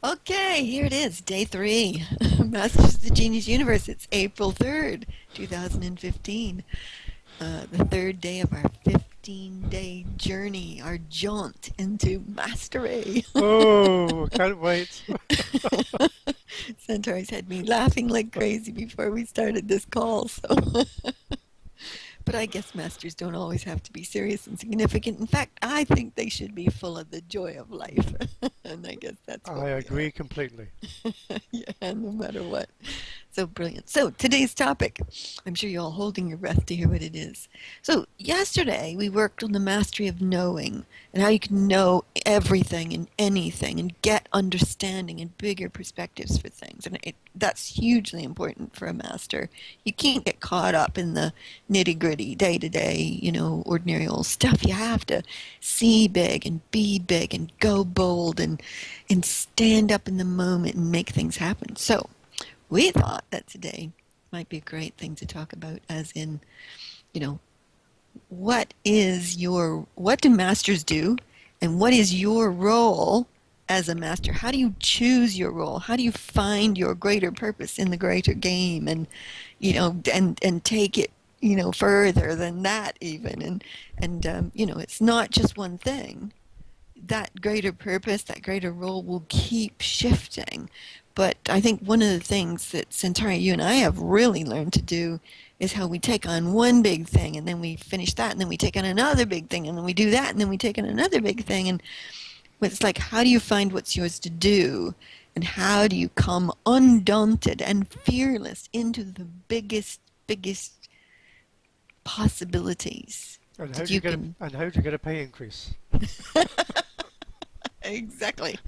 Okay, here it is, day three. Masters of the Genius Universe. It's April 3rd, 2015. The third day of our 15-day journey, our jaunt into mastery. Oh, can't wait. Centaurus had me laughing like crazy before we started this call, so but I guess masters don't always have to be serious and significant. In fact, I think they should be full of the joy of life. And I guess that's I what we are. agree completely. Yeah, no matter what. So brilliant. So today's topic, I'm sure you're all holding your breath to hear what it is. So yesterday we worked on the mastery of knowing and how you can know everything and anything and get understanding and bigger perspectives for things. And that's hugely important for a master. You can't get caught up in the nitty gritty, day to day, ordinary old stuff. You have to see big and go bold and stand up in the moment and make things happen. So we thought that today might be a great thing to talk about, as in, you know, what do masters do, and what is your role as a master? How do you choose your role? How do you find your greater purpose in the greater game, and and take it further than that even, and it's not just one thing. That greater purpose, that greater role will keep shifting. But I think one of the things that Centauri, you and I have really learned to do is how we take on one big thing and then we finish that and then we take on another big thing and then we do that and then we take on another big thing. And it's like, how do you find what's yours to do? And how do you come undaunted and fearless into the biggest possibilities And how that do you you get a can? and how do you get a pay increase? Exactly.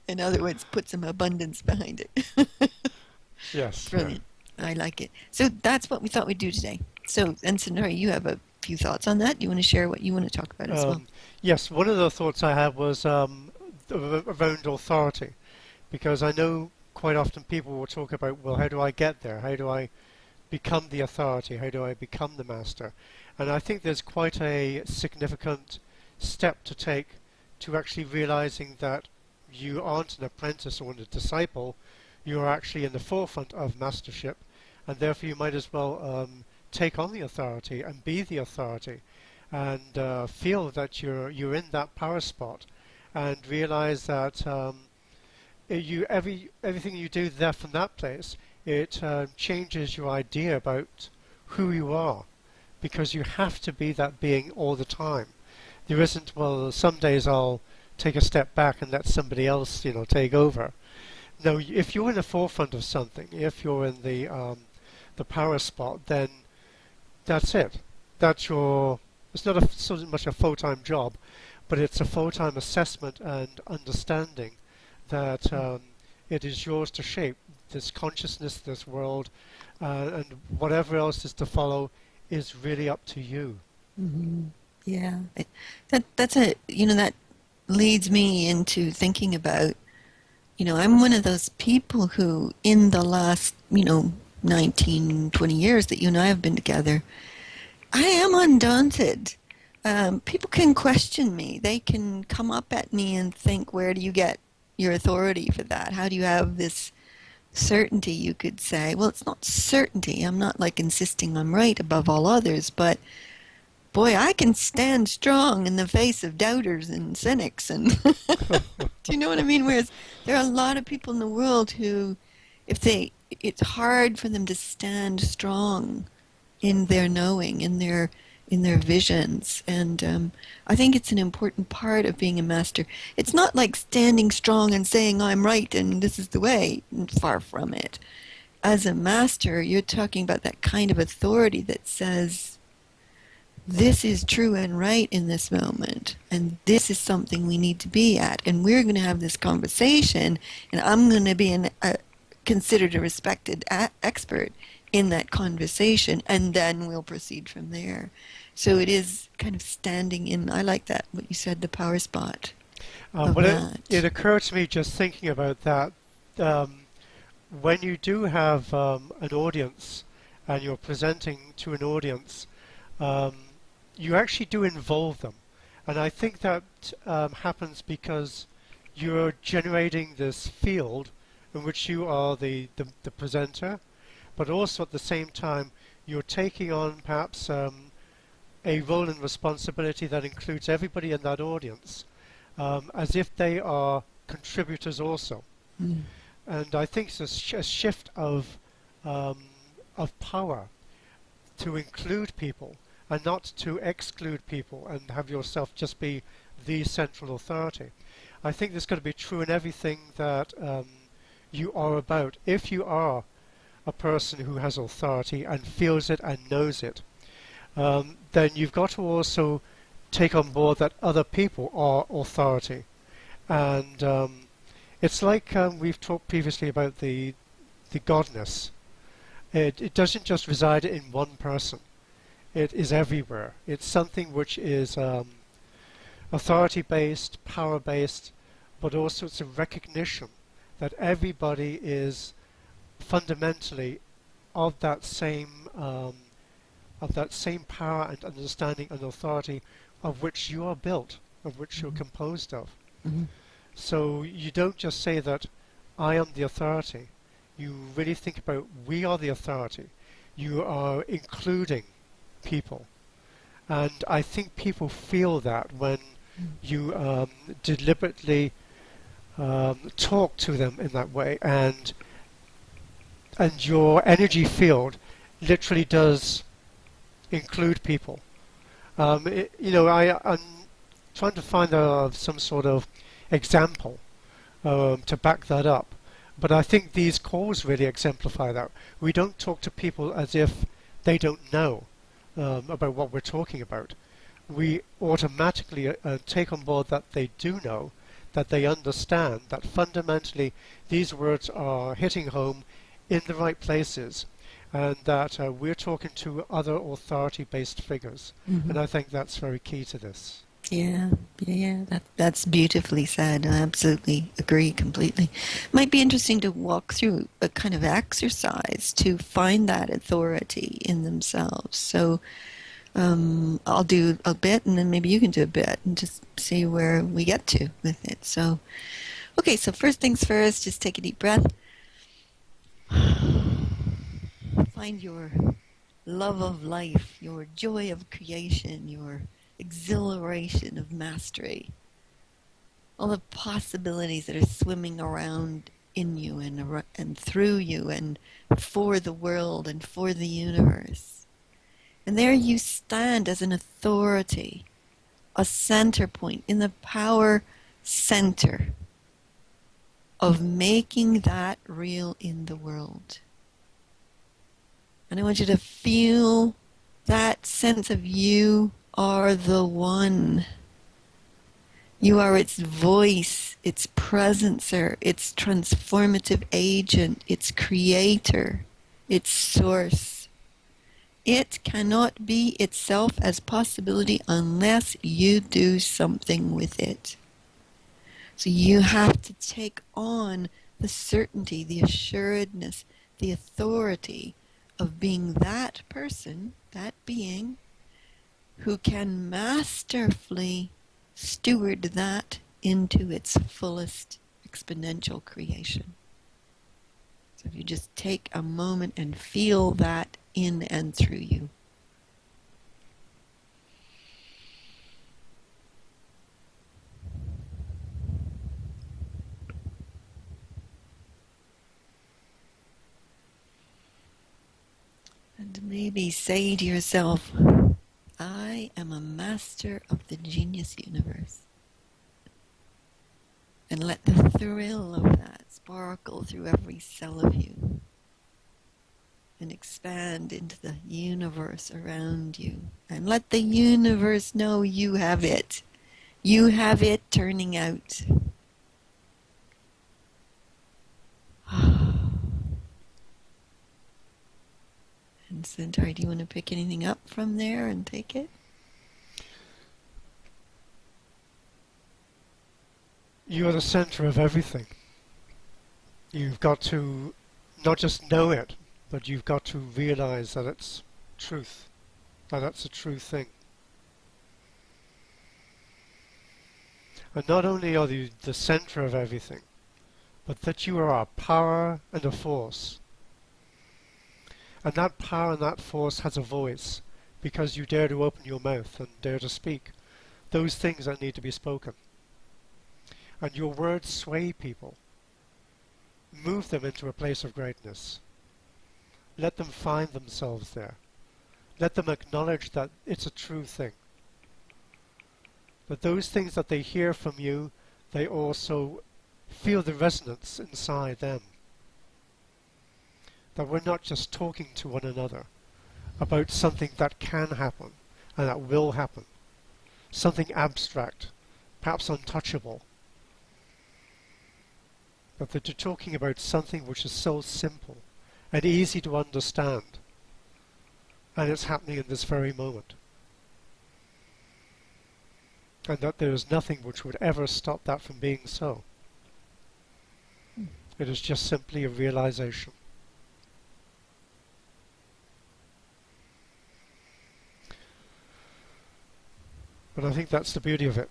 In other words, put some abundance behind it. Yes, yeah. Brilliant. I like it. So that's what we thought we'd do today. So, and Sonori, you have a few thoughts on that. You want to share what you want to talk about as well? Um, yes, one of the thoughts I had was around authority, because I know quite often people will talk about, well, how do I get there? How do I become the authority? How do I become the master? And I think there's quite a significant step to take to actually realizing that you aren't an apprentice or a disciple, you are actually in the forefront of mastership, and therefore you might as well take on the authority and be the authority, and feel that you're in that power spot, and realize that everything you do there from that place, it changes your idea about who you are, because you have to be that being all the time. There isn't, well, some days I'll take a step back and let somebody else, take over. No, if you're in the forefront of something, if you're in the power spot, then that's it. That's your. It's not so much a full-time job, but it's a full-time assessment and understanding that it is yours to shape this consciousness, this world, and whatever else is to follow is really up to you. Hmm. Yeah, that's a that leads me into thinking about I'm one of those people who in the last 19, 20 years that you and I have been together, I am undaunted. People can question me. They can come up at me and think, where do you get your authority for that? How do you have this certainty, you could say? Well, it's not certainty. I'm not like insisting I'm right above all others, but boy, I can stand strong in the face of doubters and cynics. And do you know what I mean? Whereas there are a lot of people in the world who, if they, it's hard for them to stand strong in their knowing, in their visions, and I think it's an important part of being a master. It's not like standing strong and saying I'm right and this is the way. Far from it. As a master, you're talking about that kind of authority that says this is true and right in this moment, and this is something we need to be at, and we're going to have this conversation, and I'm going to be considered a respected expert in that conversation, and then we'll proceed from there. So it is kind of standing in, I like that, what you said, the power spot of Well, it that. occurred to me just thinking about that. Um, when you do have an audience and you're presenting to an audience, um, you actually do involve them. And I think that happens because you're generating this field in which you are the presenter, but also at the same time you're taking on perhaps a role and responsibility that includes everybody in that audience, as if they are contributors also. Mm. And I think it's a shift um, of power to include people and not to exclude people and have yourself just be the central authority. I think this is going to be true in everything that you are about. If you are a person who has authority and feels it and knows it, then you've got to also take on board that other people are authority. And it's like we've talked previously about the godness. It doesn't just reside in one person. It is everywhere. It's something which is authority-based, power-based, but also it's a recognition that everybody is fundamentally of that same power and understanding and authority of which you are built, of which you're composed of. Mm-hmm. So you don't just say that I am the authority. You really think about we are the authority. You are including people. And I think people feel that when you deliberately talk to them in that way, and your energy field literally does include people. I'm trying to find some sort of example to back that up. But I think these calls really exemplify that. We don't talk to people as if they don't know about what we're talking about. We automatically take on board that they do know, that they understand, that fundamentally these words are hitting home in the right places, and that we're talking to other authority-based figures. Mm-hmm. And I think that's very key to this. Yeah, yeah, that's beautifully said. I absolutely agree completely. Might be interesting to walk through a kind of exercise to find that authority in themselves. So I'll do a bit, and then maybe you can do a bit, and just see where we get to with it. So, okay, so first things first, just take a deep breath. Find your love of life, your joy of creation, your exhilaration of mastery, all the possibilities that are swimming around in you and through you and for the world and for the universe. And there you stand as an authority, a center point in the power center of making that real in the world. And I want you to feel that sense of you are the one. You are its voice, its presencer, its transformative agent, its creator, its source. It cannot be itself as possibility unless you do something with it. So you have to take on the certainty, the assuredness, the authority of being that person, that being, who can masterfully steward that into its fullest exponential creation. So if you just take a moment and feel that in and through you. And maybe say to yourself, I am a master of the genius universe. And let the thrill of that sparkle through every cell of you and expand into the universe around you. And let the universe know you have it. You have it turning out. And Centauri, do you want to pick anything up from there and take it? You are the center of everything. You've got to not just know it, but you've got to realize that it's truth, that that's a true thing. And not only are you the center of everything, but that you are a power and a force. And that power and that force has a voice because you dare to open your mouth and dare to speak those things that need to be spoken. And your words sway people, move them into a place of greatness. Let them find themselves there. Let them acknowledge that it's a true thing. That those things that they hear from you, they also feel the resonance inside them. That we're not just talking to one another about something that can happen and that will happen. Something abstract, perhaps untouchable. But that you're talking about something which is so simple and easy to understand. And it's happening in this very moment. And that there is nothing which would ever stop that from being so. It is just simply a realization. And I think that's the beauty of it.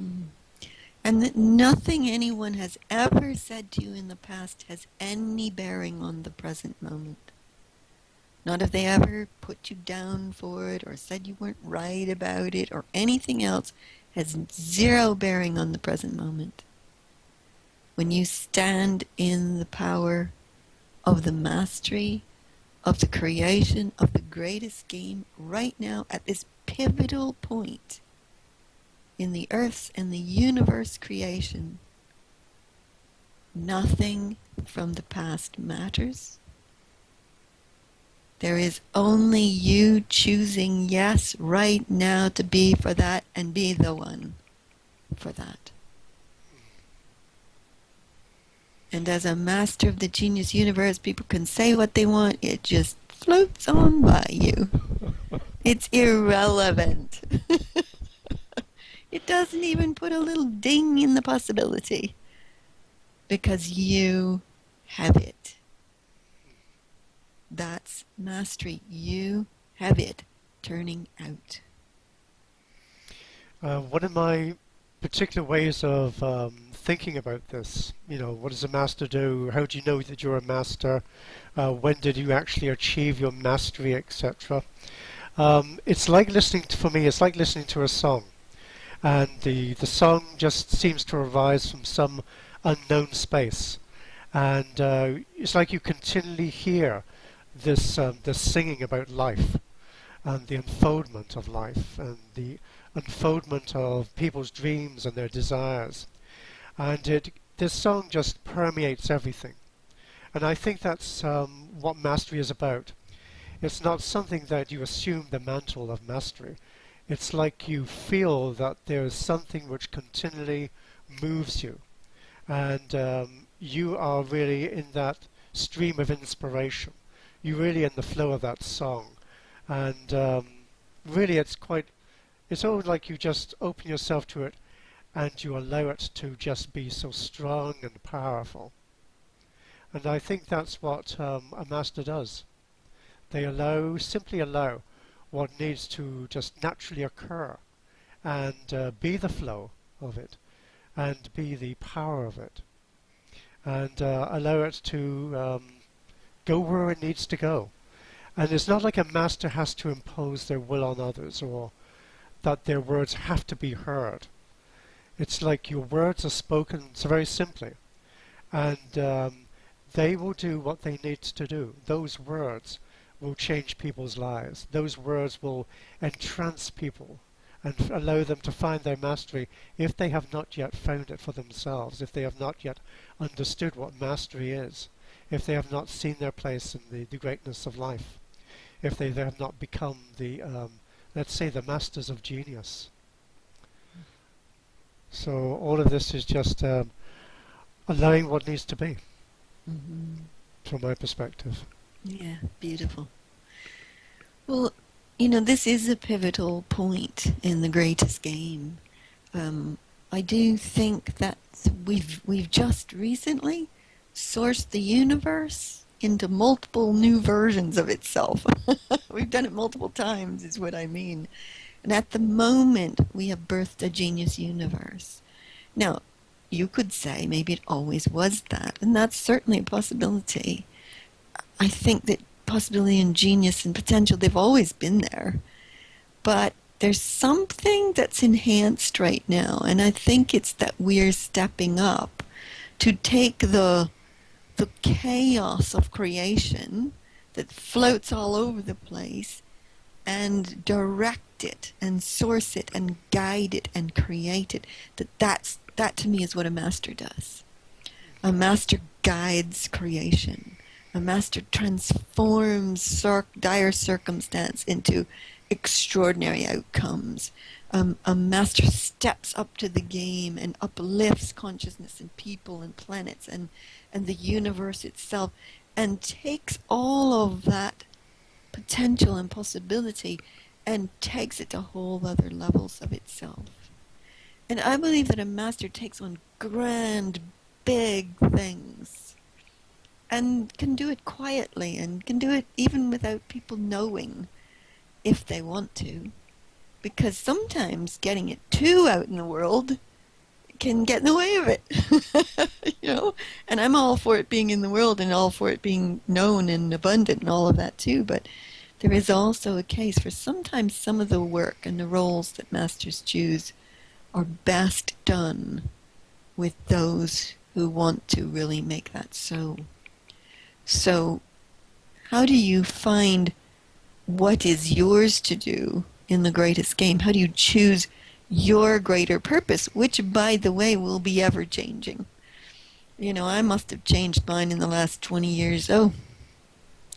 Mm. And that nothing anyone has ever said to you in the past has any bearing on the present moment. Not if they ever put you down for it or said you weren't right about it or anything else, has zero bearing on the present moment. When you stand in the power of the mastery, of the creation, of the greatest game right now at this pivotal point in the Earth's and the universe creation, nothing from the past matters. There is only you choosing yes right now to be for that and be the one for that. And as a master of the genius universe, people can say what they want. It just floats on by you. It's irrelevant. It doesn't even put a little ding in the possibility because you have it. That's mastery. You have it turning out. One of my particular ways of thinking about this, what does a master do? How do you know that you're a master? When did you actually achieve your mastery, etc.? It's like for me, it's like listening to a song. And the song just seems to arise from some unknown space. And it's like you continually hear this singing about life and the unfoldment of life and the unfoldment of people's dreams and their desires. And this song just permeates everything. And I think that's what mastery is about. It's not something that you assume the mantle of mastery. It's like you feel that there is something which continually moves you. And you are really in that stream of inspiration. You're really in the flow of that song. And really it's almost like you just open yourself to it and you allow it to just be so strong and powerful. And I think that's what a master does. They simply allow what needs to just naturally occur and be the flow of it and be the power of it and allow it to go where it needs to go. And it's not like a master has to impose their will on others or that their words have to be heard. It's like your words are spoken so very simply, and they will do what they need to do. Those words will change people's lives. Those words will entrance people and allow them to find their mastery if they have not yet found it for themselves, if they have not yet understood what mastery is, if they have not seen their place in the greatness of life, if they have not become let's say, the masters of genius. So all of this is just allowing what needs to be, from my perspective. Yeah, beautiful. Well, this is a pivotal point in the greatest game. I do think that we've just recently sourced the universe into multiple new versions of itself. We've done it multiple times, is what I mean. And at the moment, we have birthed a genius universe. Now, you could say maybe it always was that, and that's certainly a possibility. I think that possibility and genius and potential, they've always been there. But there's something that's enhanced right now, and I think it's that we're stepping up to take the chaos of creation that floats all over the place and direct it and source it and guide it and create it. That to me is what a master does. A master guides creation. A master transforms dire circumstance into extraordinary outcomes. A master steps up to the game and uplifts consciousness and people and planets and the universe itself, and takes all of that potential and possibility and takes it to whole other levels of itself. And I believe that a master takes on grand, big things and can do it quietly and can do it even without people knowing if they want to. Because sometimes getting it too out in the world can get in the way of it. you know? And I'm all for it being in the world and all for it being known and abundant and all of that too. But there is also a case for sometimes some of the work and the roles that masters choose are best done with those who want to really make that so. So how do you find what is yours to do in the greatest game? How do you choose your greater purpose, which, by the way, will be ever changing? You know, I must have changed mine in the last 20 years.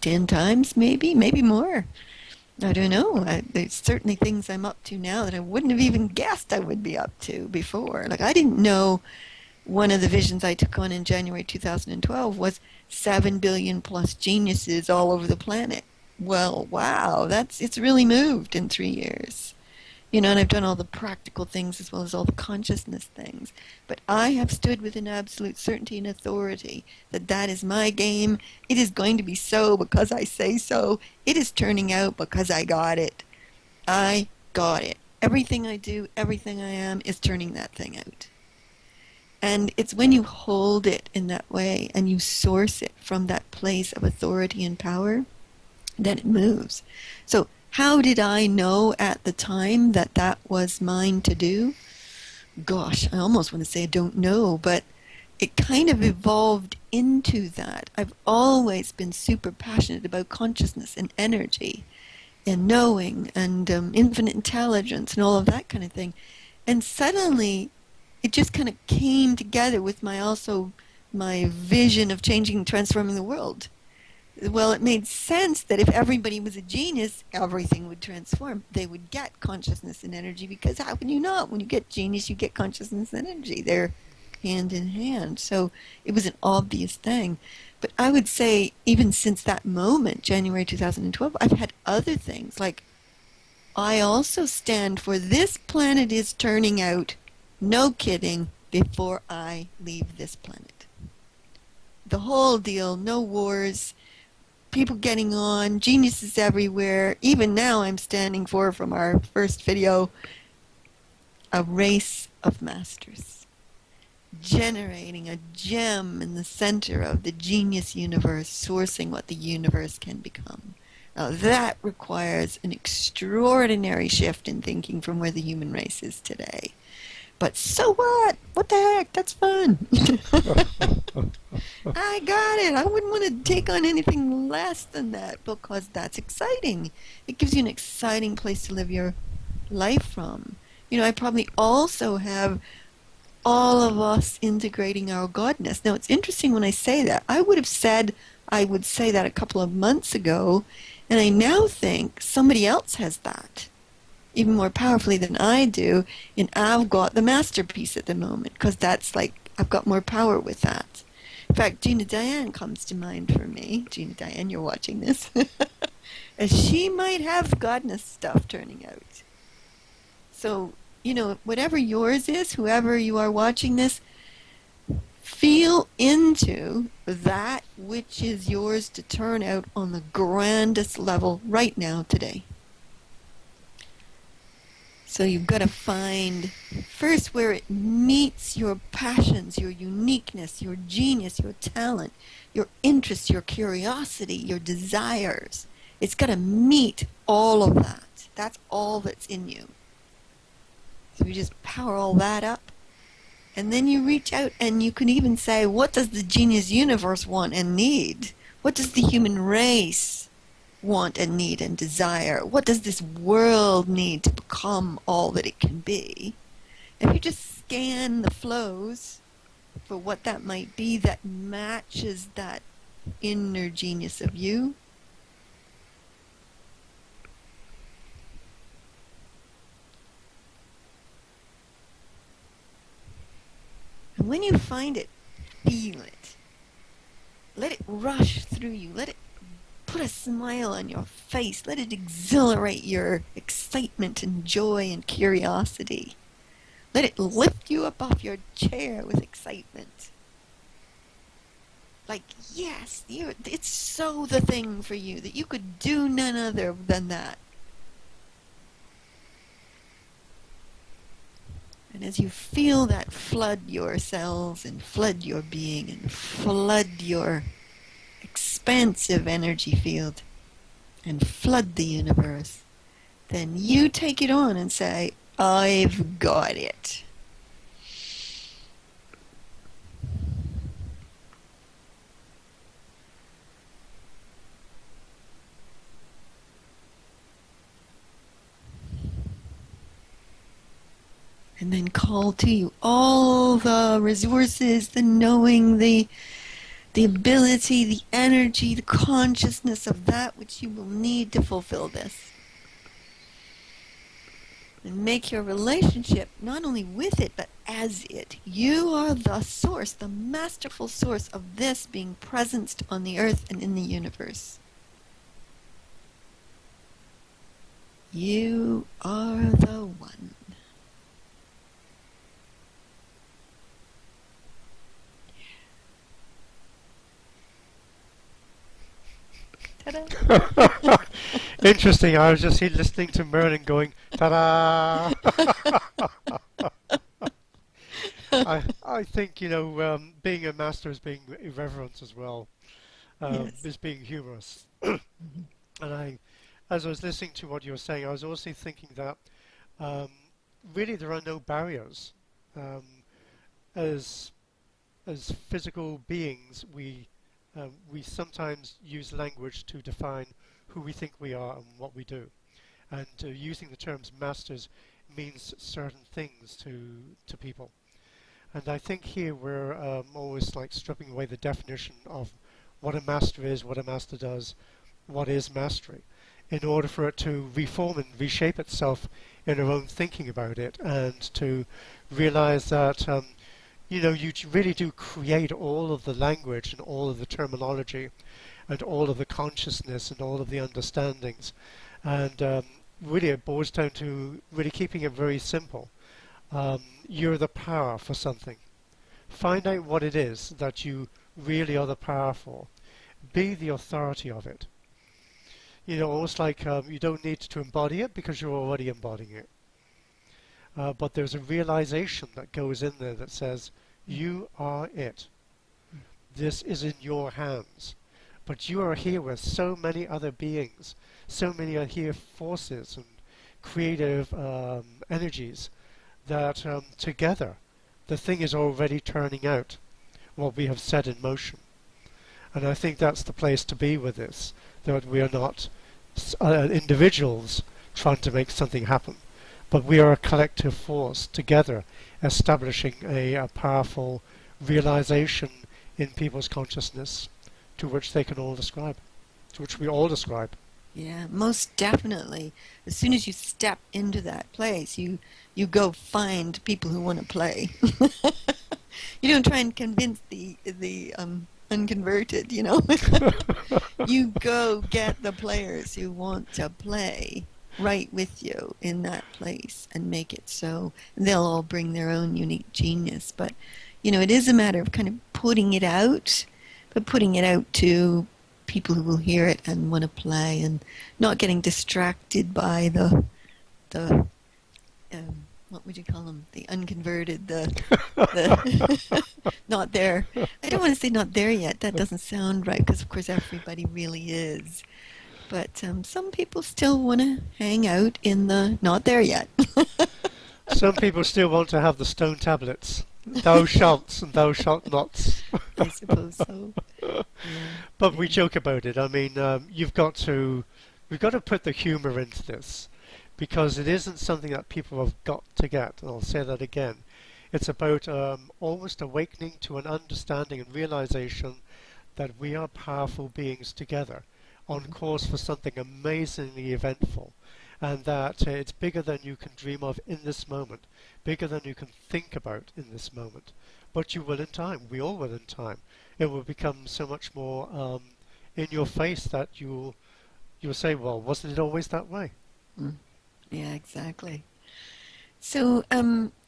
10 times, maybe more. I don't know. There's certainly things I'm up to now that I wouldn't have even guessed I would be up to before. Like, I didn't know one of the visions I took on in January 2012 was 7 billion plus geniuses all over the planet. Well, wow, it's really moved in 3 years. You know, and I've done all the practical things as well as all the consciousness things. But I have stood with an absolute certainty and authority that that is my game. It is going to be so because I say so. It is turning out because I got it. I got it. Everything I do, everything I am is turning that thing out. And it's when you hold it in that way and you source it from that place of authority and power that it moves. So how did I know at the time that that was mine to do? Gosh, I almost want to say I don't know, but it kind of evolved into that. I've always been super passionate about consciousness and energy and knowing and infinite intelligence and all of that kind of thing. And suddenly it just kind of came together with my vision of changing and transforming the world. Well, it made sense that if everybody was a genius, everything would transform. They would get consciousness and energy, because how can you not? When you get genius, you get consciousness and energy. They're hand in hand. So it was an obvious thing. But I would say even since that moment, January 2012, I've had other things. Like, I also stand for this planet is turning out, no kidding, before I leave this planet. The whole deal, no wars, people getting on, geniuses everywhere. Even now I'm standing for, from our first video, a race of masters, generating a gem in the center of the genius universe, sourcing what the universe can become. Now that requires an extraordinary shift in thinking from where the human race is today. But so what? What the heck? That's fun. I got it. I wouldn't want to take on anything less than that, because that's exciting. It gives you an exciting place to live your life from. You know, I probably also have all of us integrating our godness. Now, it's interesting when I say that. I would have said I would say that a couple of months ago, and I now think somebody else has that even more powerfully than I do, and I've got the masterpiece at the moment, because that's like, I've got more power with that. In fact, Gina Diane comes to mind for me. Gina Diane, you're watching this. As she might have godness stuff turning out. So, you know, whatever yours is, whoever you are watching this, feel into that which is yours to turn out on the grandest level right now, today. So you've got to find first where it meets your passions, your uniqueness, your genius, your talent, your interests, your curiosity, your desires. It's got to meet all of that. That's all that's in you. So you just power all that up. And then you reach out and you can even say, what does the genius universe want and need? What does the human race want and need and desire? What does this world need to become all that it can be? If you just scan the flows for what that might be that matches that inner genius of you, and when you find it, feel it. Let it rush through you. Let it put a smile on your face. Let it exhilarate your excitement and joy and curiosity. Let it lift you up off your chair with excitement. Like, yes, it's so the thing for you that you could do none other than that. And as you feel that flood your cells and flood your being and flood your expansive energy field and flood the universe, then you take it on and say, I've got it. And then call to you all the resources, the knowing, the ability, the energy, the consciousness of that which you will need to fulfill this. And make your relationship not only with it, but as it. You are the source, the masterful source of this being presenced on the earth and in the universe. You are the one. Ta-da! Interesting. I was just here listening to Merlin going, ta-da! I think, being a master is being irreverent as well, Yes. is being humorous. Mhm. And as I was listening to what you were saying, I was also thinking that um, really there are no barriers. Um, as as physical beings, we sometimes use language to define who we think we are and what we do. And using the terms masters means certain things to people. And I think here we're always like stripping away the definition of what a master is, what a master does, what is mastery, in order for it to reform and reshape itself in our own thinking about it, and to realize that you really do create all of the language and all of the terminology and all of the consciousness and all of the understandings. And really it boils down to really keeping it very simple. You're the power for something. Find out what it is that you really are the power for. Be the authority of it. Almost like you don't need to embody it because you're already embodying it. But there's a realization that goes in there that says, you are it. This is in your hands. But you are here with so many other beings, so many other here forces and creative energies that together the thing is already turning out what we have set in motion. And I think that's the place to be with this, that we are not individuals trying to make something happen, but we are a collective force together establishing a powerful realization in people's consciousness to which they can all describe, to which we all describe. Yeah, most definitely. As soon as you step into that place, you go find people who want to play. You don't try and convince the unconverted, You go get the players who want to play right with you in that place and make it so. They'll all bring their own unique genius. But, it is a matter of kind of putting it out, but putting it out to people who will hear it and want to play, and not getting distracted by the what would you call them? The unconverted, the not there. I don't want to say not there yet. That doesn't sound right because, of course, everybody really is. But some people still want to hang out in the not there yet. Some people still want to have the stone tablets. Thou shalt and thou shalt not. I suppose so. Yeah, But we yeah. joke about it. I mean, we've got to put the humour into this because it isn't something that people have got to get. And I'll say that again. It's about almost awakening to an understanding and realization that we are powerful beings together on Mhm. course for something amazingly eventful, and that it's bigger than you can dream of in this moment, bigger than you can think about in this moment. But you will in time. We all will in time. It will become so much more in your face that you'll say, "Well, wasn't it always that way?" Mm. Yeah, exactly. So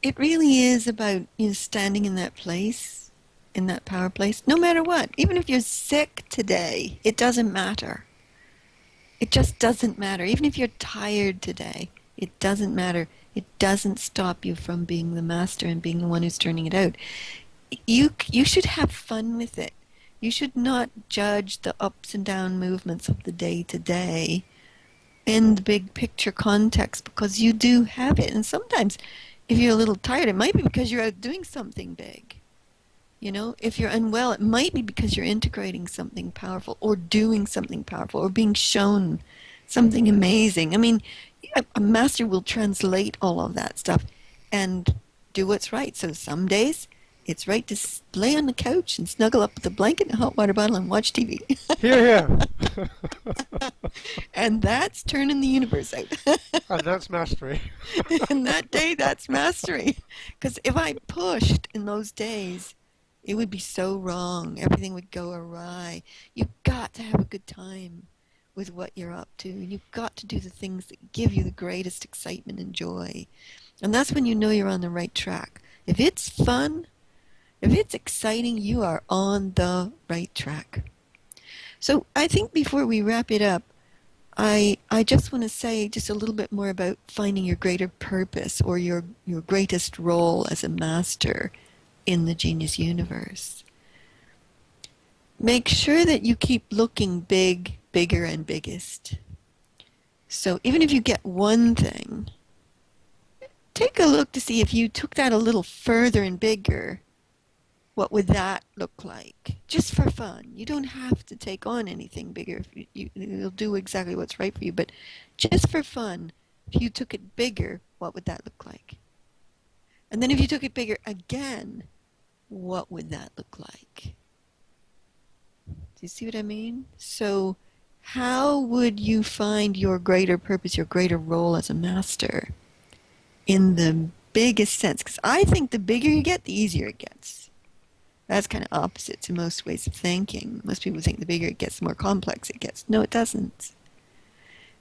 it really is about standing in that place, in that power place, no matter what. Even if you're sick today, it doesn't matter. It just doesn't matter. Even if you're tired today, it doesn't matter. It doesn't stop you from being the master and being the one who's turning it out. You should have fun with it. You should not judge the ups and down movements of the day to day in the big picture context because you do have it. And sometimes if you're a little tired, it might be because you're out doing something big. If you're unwell, it might be because you're integrating something powerful or doing something powerful or being shown something amazing. I mean, a master will translate all of that stuff and do what's right. So some days it's right to lay on the couch and snuggle up with a blanket and a hot water bottle and watch TV. Here, here. And that's turning the universe out. And that's mastery. And that day, that's mastery. Because if I pushed in those days, it would be so wrong. Everything would go awry. You've got to have a good time with what you're up to. You've got to do the things that give you the greatest excitement and joy. And that's when you know you're on the right track. If it's fun, if it's exciting, you are on the right track. So I think before we wrap it up, I just want to say just a little bit more about finding your greater purpose or your greatest role as a master in the genius universe. Make sure that you keep looking big, bigger, and biggest. So even if you get one thing, take a look to see if you took that a little further and bigger, what would that look like? Just for fun. You don't have to take on anything bigger. If you'll do exactly what's right for you. But just for fun, if you took it bigger, what would that look like? And then if you took it bigger again, what would that look like? Do you see what I mean? So how would you find your greater purpose, your greater role as a master in the biggest sense? Because I think the bigger you get, the easier it gets. That's kind of opposite to most ways of thinking. Most people think the bigger it gets, the more complex it gets. No, it doesn't.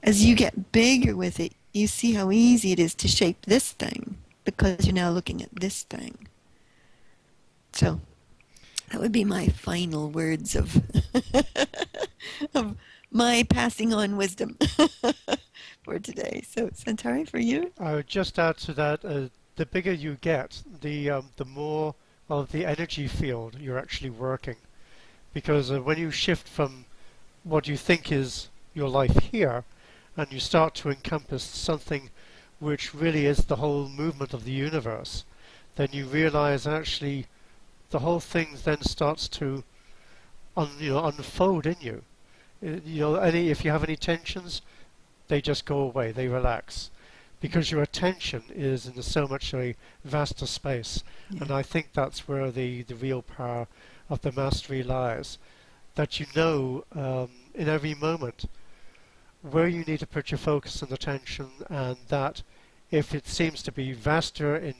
As you get bigger with it, you see how easy it is to shape this thing because you're now looking at this thing. So that would be my final words of, of my passing on wisdom for today. So, Santari, for you? I would just add to that, the bigger you get, the more of the energy field you're actually working. Because when you shift from what you think is your life here, and you start to encompass something which really is the whole movement of the universe, then you realize actually the whole thing then starts to unfold in you. If you have any tensions, they just go away, they relax. Because your attention is in so much a vaster space. Yeah. And I think that's where the real power of the mastery lies. That you know in every moment where you need to put your focus and attention, and that if it seems to be vaster in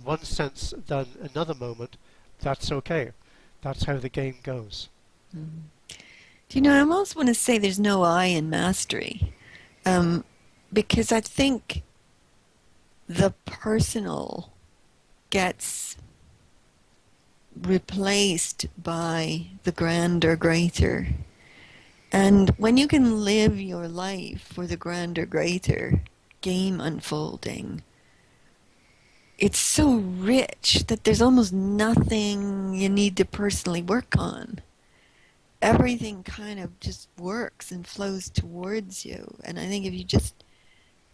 one sense than another moment, that's okay. That's how the game goes. Mm. Do you know, I almost want to say there's no I in mastery. Because I think the personal gets replaced by the grander, greater. And when you can live your life for the grander, greater, game unfolding, it's so rich that there's almost nothing you need to personally work on. Everything kind of just works and flows towards you. And I think if you just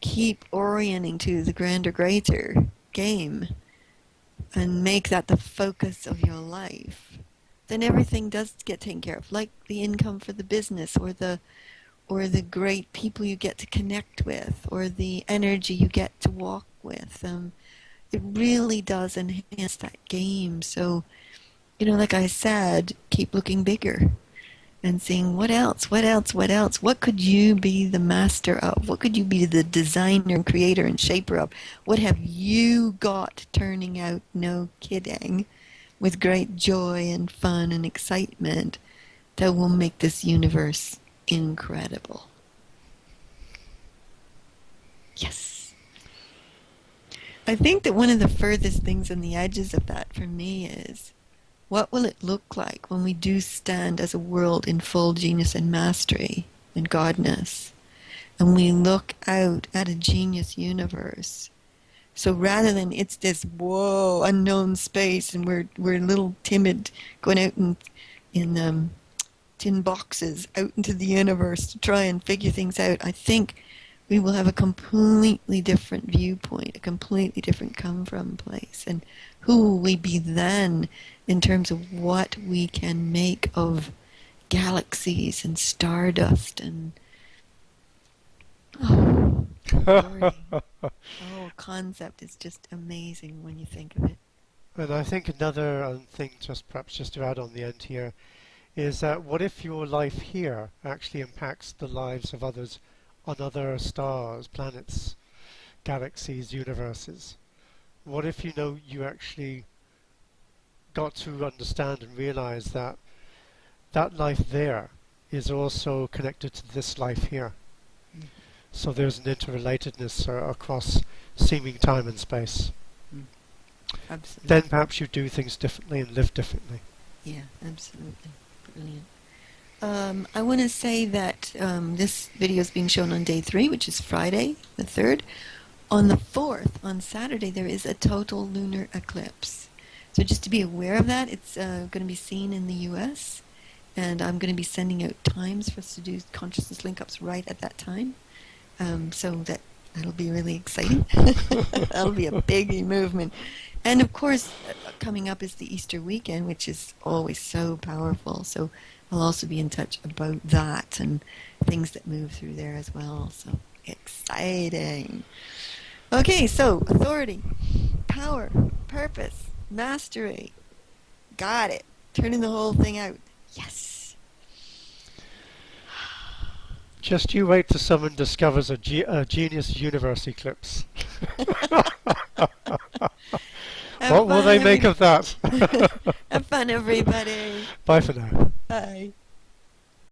keep orienting to the grander, greater game and make that the focus of your life, then everything does get taken care of, like the income for the business, or the great people you get to connect with, or the energy you get to walk with. It really does enhance that game. So, like I said, keep looking bigger and seeing what else, what else, what else. What could you be the master of? What could you be the designer and creator and shaper of? What have you got turning out, no kidding, with great joy and fun and excitement that will make this universe incredible? Yes. I think that one of the furthest things on the edges of that for me is, what will it look like when we do stand as a world in full genius and mastery and godness, and we look out at a genius universe? So rather than it's this whoa unknown space and we're a little timid going out in tin boxes out into the universe to try and figure things out, I think we will have a completely different viewpoint, a completely different come from place. And who will we be then in terms of what we can make of galaxies and stardust and the whole concept is just amazing when you think of it. And I think another thing, perhaps just to add on the end here, is that what if your life here actually impacts the lives of others on other stars, planets, galaxies, universes? What if you actually got to understand and realize that that life there is also connected to this life here? Mm. So there's an interrelatedness across seeming time and space. Mm. Absolutely. Then perhaps you do things differently and live differently. Yeah, absolutely. Brilliant. I want to say that this video is being shown on day 3, which is Friday, the 3rd. On the 4th, on Saturday, there is a total lunar eclipse. So just to be aware of that, it's going to be seen in the US, and I'm going to be sending out times for us to do consciousness link-ups right at that time. So that'll be really exciting. That'll be a big movement. And of course, coming up is the Easter weekend, which is always so powerful. So I'll also be in touch about that and things that move through there as well. So exciting. Okay, so authority, power, purpose, mastery. Got it. Turning the whole thing out. Yes. Just you wait till someone discovers a genius universe eclipse. What will they make of that? Have fun, everybody. Bye for now. Bye.